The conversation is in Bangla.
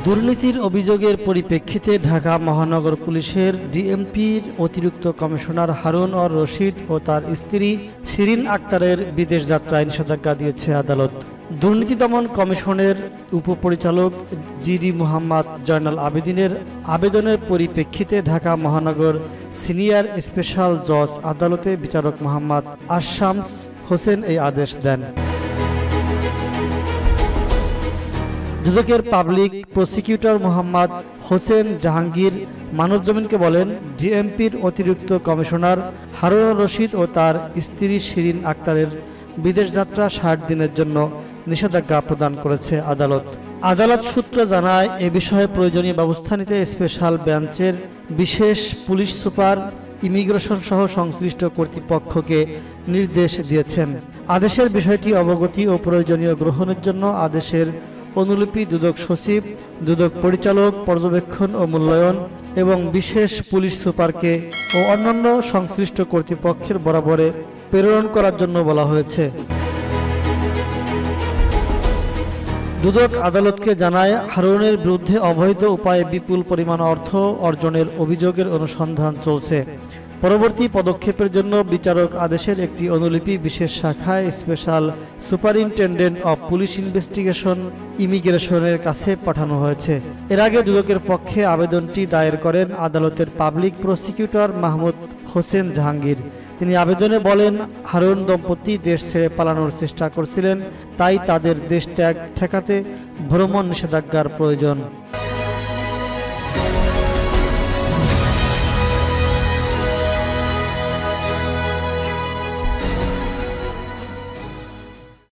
দুর্নীতির অভিযোগের পরিপ্রেক্ষিতে ঢাকা মহানগর পুলিশের ডিএমপির অতিরিক্ত কমিশনার হারুন অর রশিদ ও তার স্ত্রী শিরিন আক্তারের বিদেশ যাত্রায় নিষেধাজ্ঞা দিয়েছে আদালত। দুর্নীতি দমন কমিশনের উপপরিচালক জিডি মোহাম্মদ জয়নাল আবেদিনের আবেদনের পরিপ্রেক্ষিতে ঢাকা মহানগর সিনিয়র স্পেশাল জজ আদালতে বিচারক মোহাম্মদ আশামস হোসেন এই আদেশ দেন। দুদকের পাবলিক প্রসিকিউটর মোহাম্মদ হোসেন জাহাঙ্গীর মানবজমিনকে বলেন, ডিএমপির অতিরিক্ত কমিশনার হারুন রশিদ ও তার স্ত্রী শিরিন আক্তারের বিদেশ যাত্রা ৬০ দিনের জন্য নিষেধাজ্ঞা প্রদান করেছে আদালত। আদালত সূত্র জানায়, এ বিষয়ে প্রয়োজনীয় ব্যবস্থা নিতে স্পেশাল বেঞ্চের বিশেষ পুলিশ সুপার ইমিগ্রেশন সহ সংশ্লিষ্ট কর্তৃপক্ষকে নির্দেশ দিয়েছেন। আদেশের বিষয়টি অবগতি ও প্রয়োজনীয় গ্রহণের জন্য আদেশের অনুলিপি দুদক সচিব, দুদক পরিচালক, পর্যবেক্ষণ ও মূল্যায়ন এবং বিশেষ পুলিশ সুপারকে ও অন্যান্য সংশ্লিষ্ট কর্তৃপক্ষের বরাবরে প্রেরণ করার জন্য বলা হয়েছে। দুদক আদালতকে জানায়, হারুনের বিরুদ্ধে অবৈধ উপায়ে বিপুল পরিমাণ অর্থ অর্জনের অভিযোগের অনুসন্ধান চলছে। পরবর্তী পদক্ষেপের জন্য বিচারক আদেশের একটি অনুলিপি বিশেষ শাখায় special superintendent of police investigation ইমিগ্রেশনের কাছে পাঠানো হয়েছে। এর আগে দুদকের পক্ষে আবেদনটি দায়ের করেন আদালতের পাবলিক প্রসিকিউটর মাহমুদ হোসেন জাহাঙ্গীর। তিনি আবেদনে বলেন, হারুন দম্পতি দেশ ছেড়ে পালানোর চেষ্টা করছিলেন, তাই তাদের দেশ ত্যাগ ঠেকাতে ভ্রমণ নিষেধাজ্ঞার প্রয়োজন।